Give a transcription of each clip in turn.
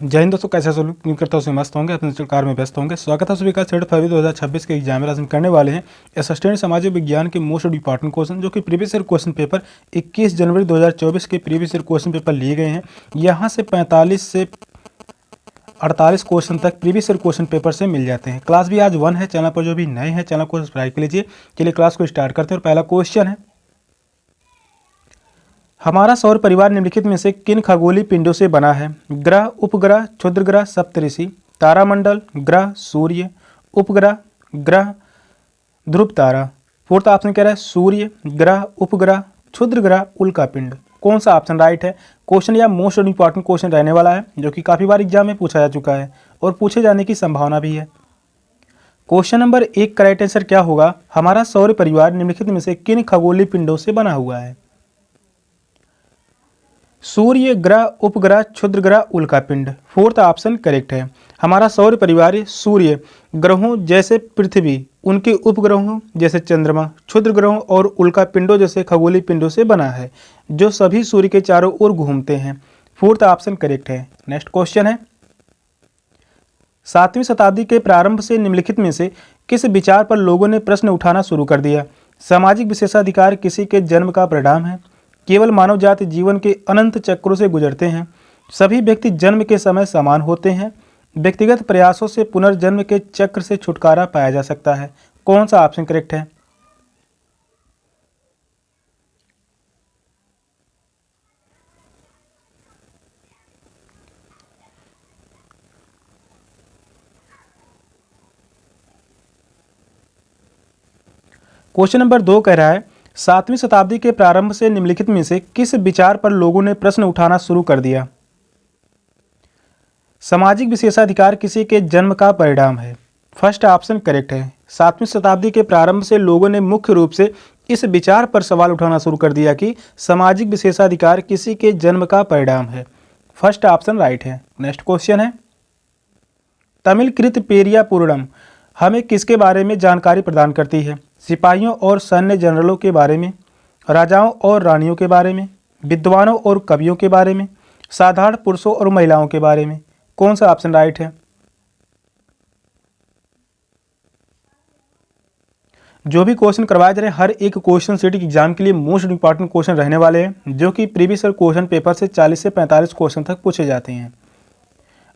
जय हिंद दोस्तों, कैसे सब लोग करता हूँ मस्त होंगे, अपने कार में व्यस्त होंगे। स्वागत है सभी का 6 फरवरी 2026 के एग्जाम में। आज हम करने वाले हैं असिस्टेंट सामाजिक विज्ञान के मोस्ट इंपॉर्टेंट क्वेश्चन, जो कि प्रीवियस ईयर क्वेश्चन पेपर 21 जनवरी 2024 के प्रीवियस ईयर क्वेश्चन पेपर लिए गए हैं। यहाँ से 45 से 48 क्वेश्चन तक प्रीवियस ईयर क्वेश्चन पेपर से मिल जाते हैं। क्लास भी आज 1 है। चैनल पर जो भी नए हैं चैनल को सब्सक्राइब कर लीजिए। चलिए क्लास को स्टार्ट करते हैं। और पहला क्वेश्चन है, हमारा सौर परिवार निम्नलिखित में से किन खगोलीय पिंडों से बना है? ग्रह, उपग्रह, क्षुद्रग्रह, सप्तऋषि। तारामंडल, ग्रह, सूर्य, उपग्रह, ग्रह, ध्रुव तारा। फोर्थ ऑप्शन कह रहा है सूर्य, ग्रह, उपग्रह, क्षुद्रग्रह, उल्कापिंड। कौन सा ऑप्शन राइट है? क्वेश्चन या मोस्ट इंपॉर्टेंट क्वेश्चन रहने वाला है, जो कि काफ़ी बार एग्जाम में पूछा जा चुका है और पूछे जाने की संभावना भी है। क्वेश्चन नंबर 1 का राइट आंसर क्या होगा? हमारा सौर परिवार निम्नलिखित में से किन खगोलीय पिंडों से बना हुआ है? सूर्य, ग्रह, उपग्रह, क्षुद्रग्रह, उल्कापिंड। फोर्थ ऑप्शन करेक्ट है। हमारा सौर परिवार सूर्य ग्रहों जैसे पृथ्वी, उनके उपग्रहों जैसे चंद्रमा, क्षुद्र ग्रहों और उल्कापिंडों जैसे खगोलीय पिंडों से बना है, जो सभी सूर्य के चारों ओर घूमते हैं। फोर्थ ऑप्शन करेक्ट है। नेक्स्ट क्वेश्चन है, 7वीं शताब्दी के प्रारंभ से निम्नलिखित में से किस विचार पर लोगों ने प्रश्न उठाना शुरू कर दिया? सामाजिक विशेषाधिकार किसी के जन्म का परिणाम है। केवल मानव जाति जीवन के अनंत चक्रों से गुजरते हैं। सभी व्यक्ति जन्म के समय समान होते हैं। व्यक्तिगत प्रयासों से पुनर्जन्म के चक्र से छुटकारा पाया जा सकता है। कौन सा ऑप्शन करेक्ट है? क्वेश्चन नंबर 2 कह रहा है, 7वीं शताब्दी के प्रारंभ से निम्नलिखित में से किस विचार पर लोगों ने प्रश्न उठाना शुरू कर दिया? सामाजिक विशेषाधिकार किसी के जन्म का परिणाम है। फर्स्ट ऑप्शन करेक्ट है। 7वीं शताब्दी के प्रारंभ से लोगों ने मुख्य रूप से इस विचार पर सवाल उठाना शुरू कर दिया कि सामाजिक विशेषाधिकार किसी के जन्म का परिणाम है। फर्स्ट ऑप्शन राइट है। नेक्स्ट क्वेश्चन है, तमिलकृत पेरिया पूर्णम हमें किसके बारे में जानकारी प्रदान करती है? सिपाहियों और सैन्य जनरलों के बारे में, राजाओं और रानियों के बारे में, विद्वानों और कवियों के बारे में, साधारण पुरुषों और महिलाओं के बारे में। कौन सा ऑप्शन राइट है? जो भी क्वेश्चन करवाए जा रहे हैं, हर एक क्वेश्चन सेट एग्जाम के लिए मोस्ट इंपॉर्टेंट क्वेश्चन रहने वाले हैं, जो कि प्रीवियस ईयर क्वेश्चन पेपर से 40 से 45 क्वेश्चन तक पूछे जाते हैं।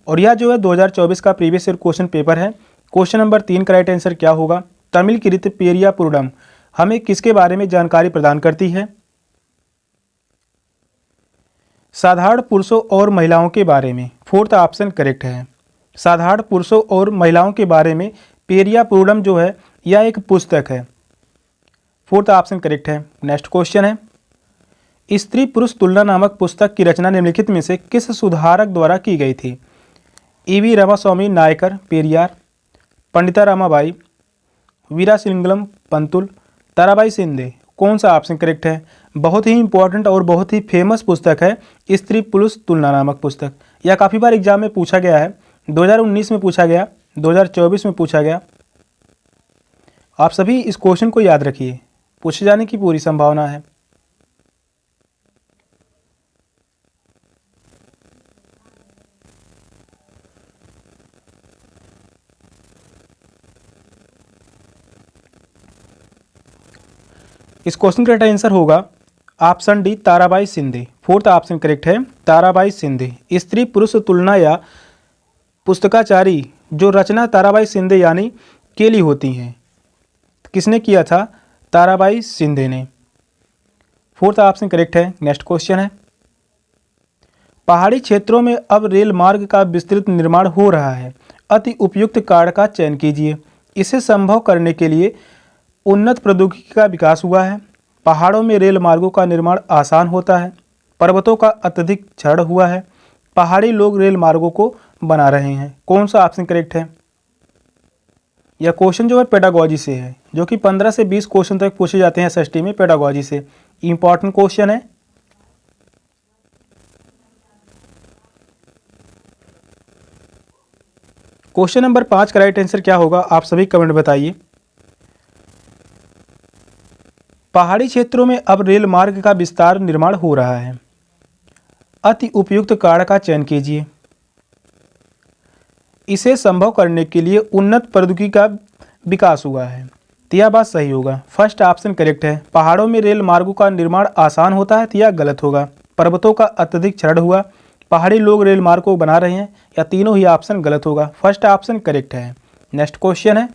और यह जो है 2024 का प्रीवियस ईयर क्वेश्चन पेपर है। क्वेश्चन नंबर 3 का राइट आंसर क्या होगा? तमिलकृत पेरिया पूर्णम हमें किसके बारे में जानकारी प्रदान करती है? साधारण पुरुषों और महिलाओं के बारे में। फोर्थ ऑप्शन करेक्ट है। साधारण पुरुषों और महिलाओं के बारे में पेरिया पूर्णम जो है यह एक पुस्तक है। फोर्थ ऑप्शन करेक्ट है। नेक्स्ट क्वेश्चन है, स्त्री पुरुष तुलना नामक पुस्तक की रचना निम्नलिखित में से किस सुधारक द्वारा की गई थी? ईवी रामास्वामी नायकर पेरियार, पंडिता रामाबाई, वीरासिंगलम पंतुल, ताराबाई शिंदे। कौन सा ऑप्शन करेक्ट है? बहुत ही इंपॉर्टेंट और बहुत ही फेमस पुस्तक है स्त्री पुरुष तुलना नामक पुस्तक। यह काफ़ी बार एग्जाम में पूछा गया है। 2019 में पूछा गया, 2024 में पूछा गया। आप सभी इस क्वेश्चन को याद रखिए, पूछे जाने की पूरी संभावना है। इस क्वेश्चन का राइट आंसर होगा option D, Tarabai Shinde. Fourth option correct है, ताराबाई शिंदे। स्त्री पुरुष तुलना या पुस्तकाचारी जो रचना ताराबाई शिंदे यानी केली होती हैं, किसने किया था? ताराबाई शिंदे ने। फोर्थ ऑप्शन करेक्ट है। नेक्स्ट क्वेश्चन है, पहाड़ी क्षेत्रों में अब रेल मार्ग का विस्तृत निर्माण हो रहा है। अति उपयुक्त कार्ड का चयन कीजिए। इसे संभव करने के लिए उन्नत प्रौद्योगिकी का विकास हुआ है। पहाड़ों में रेल मार्गों का निर्माण आसान होता है। पर्वतों का अत्यधिक क्षरण हुआ है। पहाड़ी लोग रेल मार्गों को बना रहे हैं। कौन सा ऑप्शन करेक्ट है? यह क्वेश्चन जो है पेडागोजी से है, जो कि 15 से 20 क्वेश्चन तक पूछे जाते हैं एसएसटी में पेडागोजी से। इंपॉर्टेंट क्वेश्चन है। क्वेश्चन नंबर 5 का राइट आंसर क्या होगा? आप सभी कमेंट बताइए। पहाड़ी क्षेत्रों में अब रेल मार्ग का विस्तार निर्माण हो रहा है। अति उपयुक्त कार्ड का चयन कीजिए। इसे संभव करने के लिए उन्नत प्रौद्योगिकी का विकास हुआ है। तो यह बात सही होगा, फर्स्ट ऑप्शन करेक्ट है। पहाड़ों में रेल मार्गों का निर्माण आसान होता है, तो यह गलत होगा। पर्वतों का अत्यधिक क्षरण हुआ, पहाड़ी लोग रेल मार्ग को बना रहे हैं, या तीनों ही ऑप्शन गलत होगा। फर्स्ट ऑप्शन करेक्ट है। नेक्स्ट क्वेश्चन है,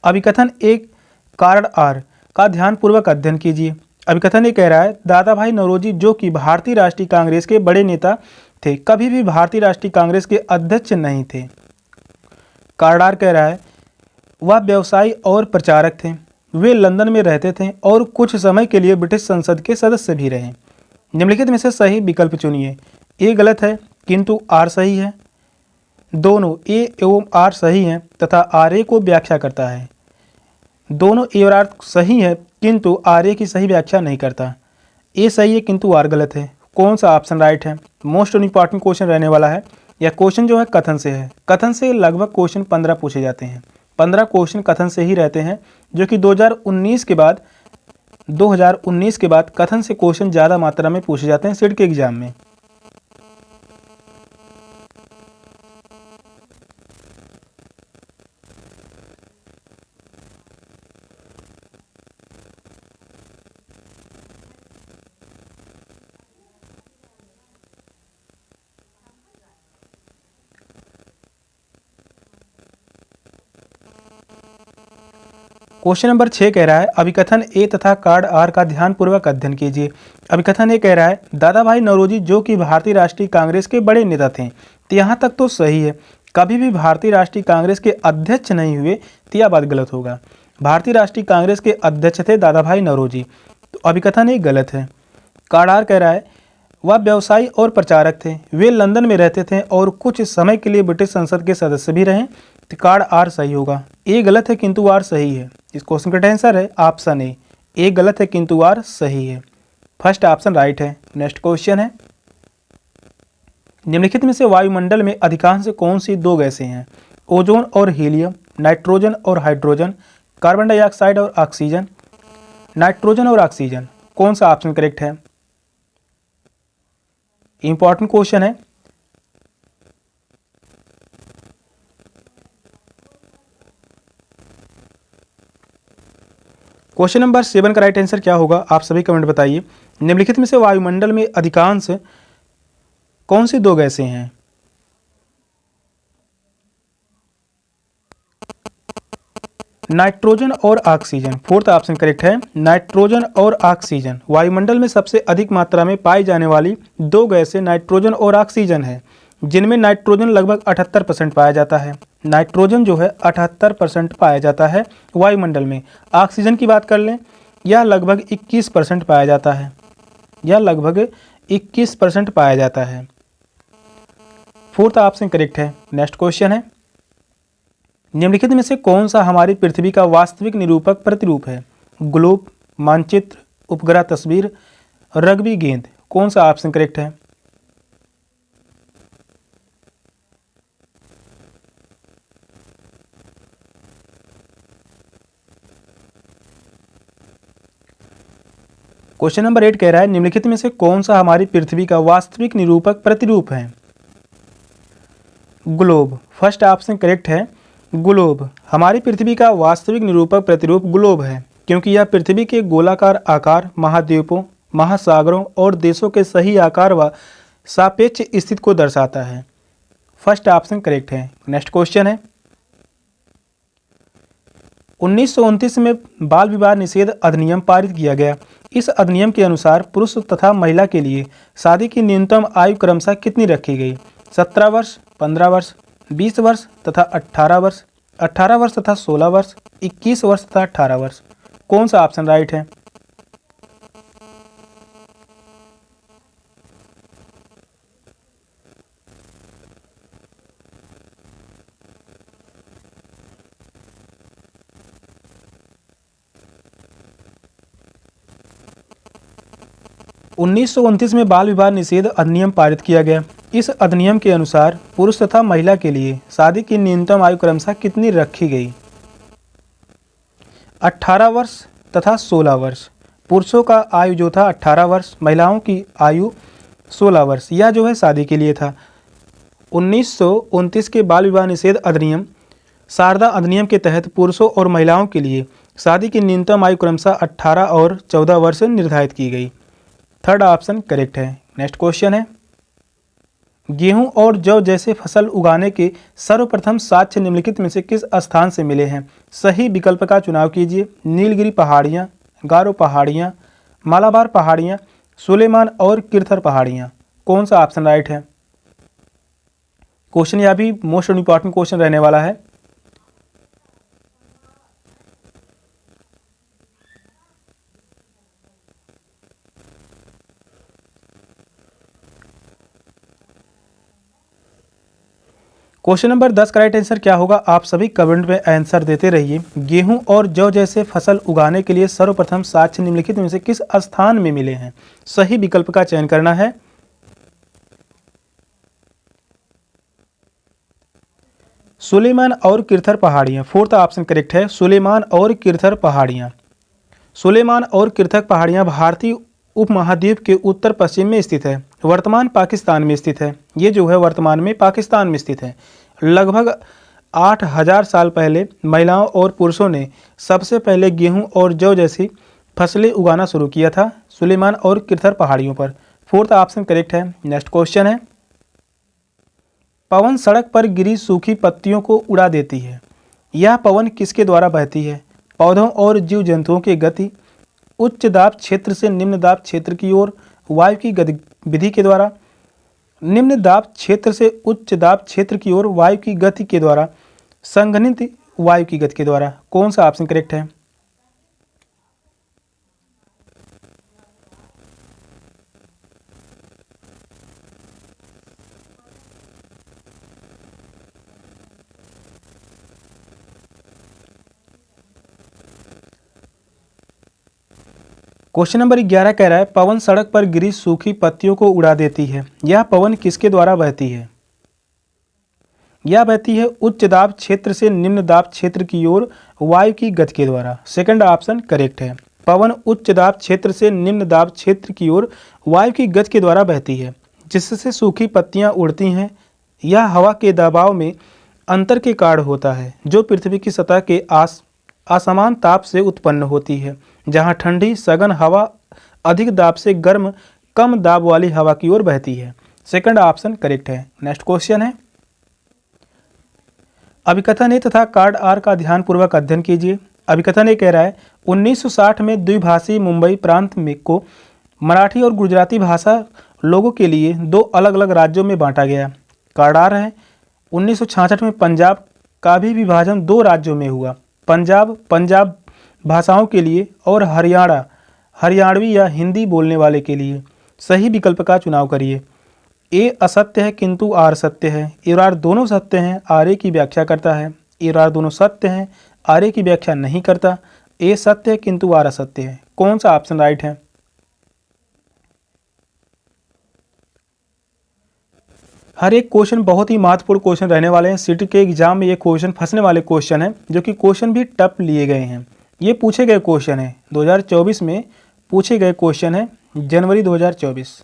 अभिकथन एक कारण आर का ध्यानपूर्वक अध्ययन कीजिए। अभिकथन ये कह रहा है, दादा भाई नौरोजी जो कि भारतीय राष्ट्रीय कांग्रेस के बड़े नेता थे, कभी भी भारतीय राष्ट्रीय कांग्रेस के अध्यक्ष नहीं थे। कारण आर कह रहा है, वह व्यवसायी और प्रचारक थे, वे लंदन में रहते थे और कुछ समय के लिए ब्रिटिश संसद के सदस्य भी रहे। निम्नलिखित में से सही विकल्प चुनिए। ए गलत है किंतु आर सही है। दोनों ए एवं आर सही हैं तथा आर ए को व्याख्या करता है। दोनों ए और आर सही है किंतु आर ए की सही व्याख्या नहीं करता। ए सही है किंतु आर गलत है। कौन सा ऑप्शन राइट है? मोस्ट इंपॉर्टेंट क्वेश्चन रहने वाला है। यह क्वेश्चन जो है कथन से है। कथन से लगभग क्वेश्चन 15 पूछे जाते हैं। 15 क्वेश्चन कथन से ही रहते हैं, जो कि 2019 के बाद कथन से क्वेश्चन ज़्यादा मात्रा में पूछे जाते हैं सीट के एग्जाम में। क्वेश्चन नंबर 6 कह रहा है, अभिकथन ए तथा कार्ड आर का ध्यानपूर्वक अध्ययन कीजिए। अभिकथन ए कह रहा है, दादा भाई नौरोजी जो कि भारतीय राष्ट्रीय कांग्रेस के बड़े नेता थे, तो यहाँ तक तो सही है। कभी भी भारतीय राष्ट्रीय कांग्रेस के अध्यक्ष नहीं हुए, तो यह बात गलत होगा। भारतीय राष्ट्रीय कांग्रेस के अध्यक्ष थे दादा भाई नौरोजी, तो अभिकथन ए गलत है। कार्ड आर कह रहा है, वह व्यवसायी और प्रचारक थे, वे लंदन में रहते थे और कुछ समय के लिए ब्रिटिश संसद के सदस्य भी रहे, तो कार्ड आर सही होगा। ए गलत है किंतु आर सही है। इस क्वेश्चन का आंसर है ऑप्शन ए। ए गलत है किंतु आर सही है। फर्स्ट ऑप्शन राइट है। नेक्स्ट क्वेश्चन है, निम्नलिखित में से वायुमंडल में अधिकांश कौन सी दो गैसें हैं? ओजोन और हीलियम, नाइट्रोजन और हाइड्रोजन, कार्बन डाइऑक्साइड और ऑक्सीजन। नाइट्रोजन और ऑक्सीजन, कौन सा ऑप्शन करेक्ट है? इंपॉर्टेंट क्वेश्चन है। क्वेश्चन नंबर 7 का राइट आंसर क्या होगा, आप सभी कमेंट बताइए। निम्नलिखित में से वायुमंडल में अधिकांश कौन सी दो गैसें हैं? नाइट्रोजन और ऑक्सीजन, फोर्थ ऑप्शन करेक्ट है। नाइट्रोजन और ऑक्सीजन वायुमंडल में सबसे अधिक मात्रा में पाई जाने वाली दो गैसें नाइट्रोजन और ऑक्सीजन है, जिनमें नाइट्रोजन लगभग 78% पाया जाता है। नाइट्रोजन जो है 78% पाया जाता है वायुमंडल में। ऑक्सीजन की बात कर लें, यह लगभग 21% पाया जाता है। यह लगभग 21% पाया जाता है। फोर्थ ऑप्शन करेक्ट है। नेक्स्ट क्वेश्चन है, निम्नलिखित में से कौन सा हमारी पृथ्वी का वास्तविक निरूपक प्रतिरूप है? ग्लोब, मानचित्र, उपग्रह तस्वीर, रग्बी गेंद, कौन सा ऑप्शन करेक्ट है? क्वेश्चन नंबर 8 कह रहा है, निम्नलिखित में से कौन सा हमारी पृथ्वी का वास्तविक निरूपक प्रतिरूप है? ग्लोब, फर्स्ट ऑप्शन करेक्ट है। ग्लोब हमारी पृथ्वी का वास्तविक निरूपक प्रतिरूप ग्लोब है, क्योंकि यह पृथ्वी के गोलाकार आकार, महाद्वीपों, महासागरों और देशों के सही आकार व सापेक्ष स्थिति को दर्शाता है। फर्स्ट ऑप्शन करेक्ट है। नेक्स्ट क्वेश्चन है, 1929 में बाल विवाह निषेध अधिनियम पारित किया गया। इस अधिनियम के अनुसार पुरुष तथा महिला के लिए शादी की न्यूनतम आयु क्रमशः कितनी रखी गई? 17 वर्ष, 15 वर्ष, 20 वर्ष तथा 18 वर्ष, 18 वर्ष तथा 16 वर्ष, 21 वर्ष तथा 18 वर्ष, कौन सा ऑप्शन राइट है? उन्नीस में बाल विवाह निषेध अधिनियम पारित किया गया। इस अधिनियम के अनुसार पुरुष तथा महिला के लिए शादी की न्यूनतम आयु क्रमशः कितनी रखी गई? 18 वर्ष तथा 16 वर्ष। पुरुषों का आयु जो था 18 वर्ष, महिलाओं की आयु 16 वर्ष। यह जो है शादी के लिए था। 1929 के बाल विवाह निषेध अधिनियम शारदा अधिनियम के तहत पुरुषों और महिलाओं के लिए शादी की न्यूनतम आयु क्रमशः 18 और 14 वर्ष निर्धारित की गई। थर्ड ऑप्शन करेक्ट है। नेक्स्ट क्वेश्चन है, गेहूं और जौ जैसे फसल उगाने के सर्वप्रथम साक्ष्य निम्नलिखित में से किस स्थान से मिले हैं? सही विकल्प का चुनाव कीजिए। नीलगिरी पहाड़ियाँ, गारो पहाड़ियाँ, मालाबार पहाड़ियाँ, सुलेमान और किरथर पहाड़ियाँ। कौन सा ऑप्शन राइट है? क्वेश्चन यह भी मोस्ट इंपॉर्टेंट क्वेश्चन रहने वाला है। क्वेश्चन नंबर 10 का राइट आंसर क्या होगा? आप सभी कमेंट में आंसर देते रहिए। गेहूं और जौ जैसे फसल उगाने के लिए सर्वप्रथम साक्ष्य निम्नलिखित में से किस स्थान में मिले हैं? सही विकल्प का चयन करना है। सुलेमान और किरथर पहाड़ियाँ। फोर्थ ऑप्शन करेक्ट है, सुलेमान और किरथर पहाड़ियाँ। सुलेमान और किरथर पहाड़ियाँ भारतीय उपमहाद्वीप के उत्तर पश्चिम में स्थित है, वर्तमान पाकिस्तान में स्थित है। ये जो है वर्तमान में पाकिस्तान में स्थित है। लगभग 8000 साल पहले महिलाओं और पुरुषों ने सबसे पहले गेहूं और जौ जैसी फसलें उगाना शुरू किया था सुलेमान और किरथर पहाड़ियों पर। फोर्थ ऑप्शन करेक्ट है। नेक्स्ट क्वेश्चन है, पवन सड़क पर गिरी सूखी पत्तियों को उड़ा देती है। यह पवन किसके द्वारा बहती है? पौधों और जीव जंतुओं की गति, उच्च दाब क्षेत्र से निम्न दाब क्षेत्र की ओर वायु की गतिविधि के द्वारा, निम्न दाब क्षेत्र से उच्च दाब क्षेत्र की ओर वायु की गति के द्वारा, संघनित वायु की गति के द्वारा। कौन सा ऑप्शन करेक्ट है? क्वेश्चन नंबर 11 कह रहा है, पवन सड़क पर गिरी सूखी पत्तियों को उड़ा देती है। यह पवन किसके द्वारा बहती है? यह बहती है उच्च दाब क्षेत्र से निम्न दाब क्षेत्र की ओर वायु की गति के द्वारा। सेकंड ऑप्शन करेक्ट है। पवन उच्च दाब क्षेत्र से निम्न दाब क्षेत्र की ओर वायु की गति के द्वारा बहती है, जिससे सूखी पत्तियां उड़ती हैं। यह हवा के दबाव में अंतर के कारण होता है, जो पृथ्वी की सतह के असमान ताप से उत्पन्न होती है, जहां ठंडी सघन हवा अधिक दाब से गर्म कम दाब वाली हवा की ओर बहती है। सेकंड ऑप्शन करेक्ट है। नेक्स्ट क्वेश्चन है, अभिकथन ए तथा कार्ड आर का ध्यानपूर्वक अध्ययन कीजिए। अभिकथन ए कह रहा है, 1960 में द्विभाषी मुंबई प्रांत में को मराठी और गुजराती भाषा लोगों के लिए दो अलग अलग राज्यों में बांटा गया। कार्ड आर है, 1966 में पंजाब का भी विभाजन दो राज्यों में हुआ, पंजाब भाषाओं के लिए और हरियाणा हरियाणवी या हिंदी बोलने वाले के लिए। सही विकल्प का चुनाव करिए। ए असत्य है किंतु आर सत्य है। ए और आर दोनों सत्य हैं, आर ए की व्याख्या करता है। ए और आर दोनों सत्य हैं, आर ए की व्याख्या नहीं करता। ए सत्य है किंतु आर असत्य है। कौन सा ऑप्शन राइट है? हर एक क्वेश्चन बहुत ही महत्वपूर्ण क्वेश्चन रहने वाले हैं। सीटी के एग्जाम में ये क्वेश्चन फंसने वाले क्वेश्चन हैं, जो कि क्वेश्चन भी टफ लिए गए हैं। ये पूछे गए क्वेश्चन है 2024 में पूछे गए क्वेश्चन है, जनवरी 2024।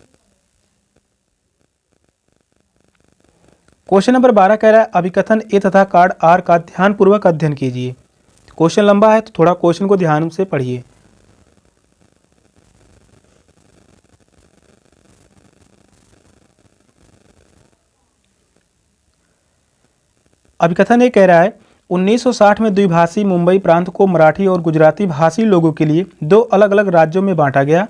क्वेश्चन नंबर 12 कह रहा है, अभिकथन ए तथा कार्ड आर का ध्यानपूर्वक अध्ययन कीजिए। क्वेश्चन लंबा है तो थोड़ा क्वेश्चन को ध्यान से पढ़िए। अभिकथन ये कह रहा है, 1960 में द्विभाषी मुंबई प्रांत को मराठी और गुजराती भाषी लोगों के लिए दो अलग अलग राज्यों में बांटा गया।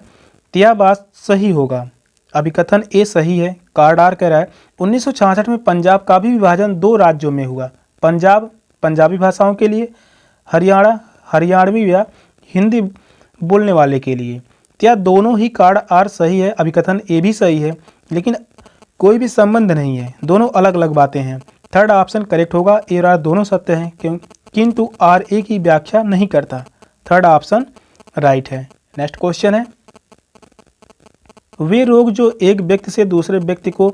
यह बात सही होगा। अभिकथन ए सही है। कार्ड आर कह रहा है, 1966 में पंजाब का भी विभाजन दो राज्यों में हुआ, पंजाब पंजाबी भाषाओं के लिए, हरियाणा हरियाणवी या हिंदी बोलने वाले के लिए। यह दोनों ही कार्ड आर सही है, अभिकथन ए भी सही है, लेकिन कोई भी संबंध नहीं है, दोनों अलग अलग बातें हैं। थर्ड ऑप्शन करेक्ट होगा। ए और आर दोनों सत्य हैं, किंतु आर ए की व्याख्या नहीं करता। थर्ड ऑप्शन राइट है। नेक्स्ट क्वेश्चन है, वे रोग जो एक व्यक्ति से दूसरे व्यक्ति को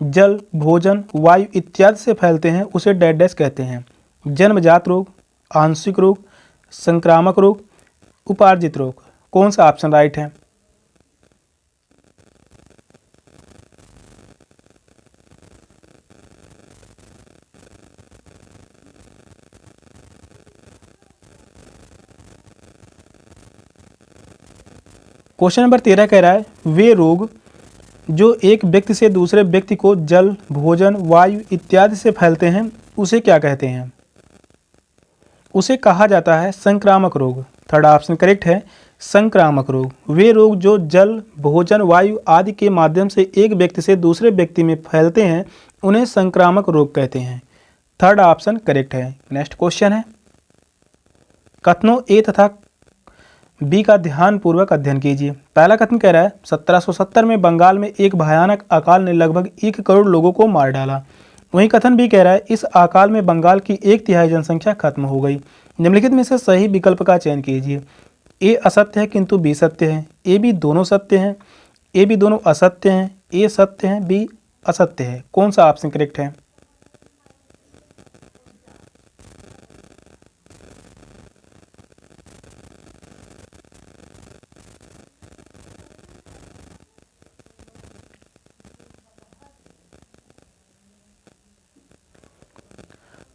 जल, भोजन, वायु इत्यादि से फैलते हैं उसे डैश डैश कहते हैं। जन्मजात रोग, आंशिक रोग, संक्रामक रोग, उपार्जित रोग। कौन सा ऑप्शन राइट है? क्वेश्चन नंबर 13 कह रहा है वे रोग जो एक व्यक्ति से दूसरे व्यक्ति को जल, भोजन, वायु इत्यादि से फैलते हैं उसे क्या कहते हैं? उसे कहा जाता है संक्रामक रोग। थर्ड ऑप्शन करेक्ट है, संक्रामक रोग। वे रोग जो जल, भोजन, वायु आदि के माध्यम से एक व्यक्ति से दूसरे व्यक्ति में फैलते हैं उन्हें संक्रामक रोग कहते हैं। थर्ड ऑप्शन करेक्ट है। नेक्स्ट क्वेश्चन है, कथनों ए तथा बी का ध्यानपूर्वक अध्ययन कीजिए। पहला कथन कह रहा है 1770 में बंगाल में एक भयानक अकाल ने लगभग 1 करोड़ लोगों को मार डाला। वहीं कथन बी कह रहा है इस अकाल में बंगाल की 1/3 जनसंख्या खत्म हो गई। निम्नलिखित में से सही विकल्प का चयन कीजिए। ए असत्य है किंतु बी सत्य है, ए बी दोनों सत्य हैं, ए बी दोनों असत्य हैं, ए सत्य है बी असत्य है। कौन सा ऑप्शन करेक्ट है?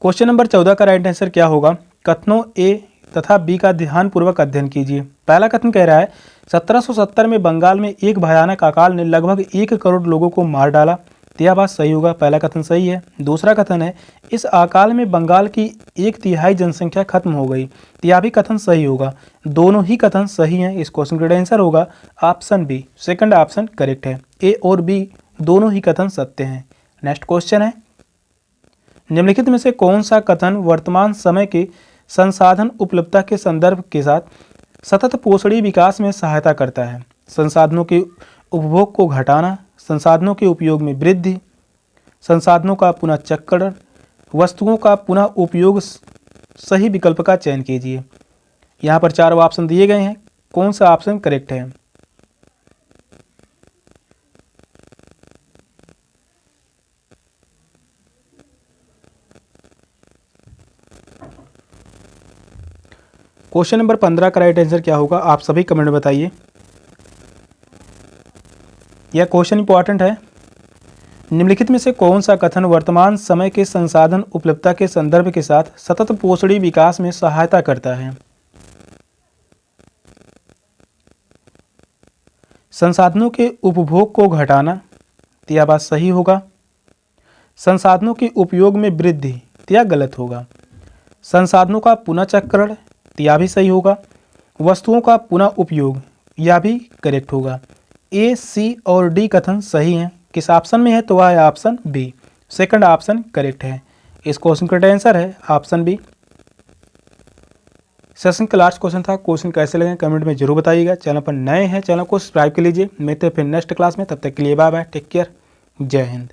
क्वेश्चन नंबर 14 का राइट आंसर क्या होगा? कथनों ए तथा बी का ध्यानपूर्वक अध्ययन कीजिए। पहला कथन कह रहा है 1770 में बंगाल में एक भयानक अकाल ने लगभग 1 करोड़ लोगों को मार डाला। तो यह बात सही होगा, पहला कथन सही है। दूसरा कथन है इस अकाल में बंगाल की 1/3 जनसंख्या खत्म हो गई। तो यह भी कथन सही होगा। दोनों ही कथन सही हैं। इस क्वेश्चन का आंसर होगा option B, second option correct है। ए और बी दोनों ही कथन सत्य हैं। नेक्स्ट क्वेश्चन है, निम्नलिखित में से कौन सा कथन वर्तमान समय के संसाधन उपलब्धता के संदर्भ के साथ सतत पोषणीय विकास में सहायता करता है? संसाधनों के उपभोग को घटाना, संसाधनों के उपयोग में वृद्धि, संसाधनों का पुनः चक्रण, वस्तुओं का पुनः उपयोग। सही विकल्प का चयन कीजिए। यहाँ पर 4 ऑप्शन दिए गए हैं, कौन सा ऑप्शन करेक्ट है? क्वेश्चन नंबर 15 का राइट आंसर क्या होगा? आप सभी कमेंट में बताइए। यह क्वेश्चन इंपॉर्टेंट है। निम्नलिखित में से कौन सा कथन वर्तमान समय के संसाधन उपलब्धता के संदर्भ के साथ सतत पोषणीय विकास में सहायता करता है? संसाधनों के उपभोग को घटाना, तो यह बात सही होगा। संसाधनों के उपयोग में वृद्धि, तो यह गलत होगा। संसाधनों का पुनः चक्रण, तो यह भी सही होगा। वस्तुओं का पुनः उपयोग, यह भी करेक्ट होगा। ए, सी और डी कथन सही हैं। किस ऑप्शन में है? तो वह है option B, second option correct है। इस क्वेश्चन का आंसर है ऑप्शन बी। सेशन का लास्ट क्वेश्चन था। क्वेश्चन कैसे लगे कमेंट में जरूर बताइएगा। चैनल पर नए हैं, चैनल को सब्सक्राइब कर लीजिए। मिलते हैं फिर नेक्स्ट क्लास में, तब तक के लिए बाय बाय, टेक केयर, जय हिंद।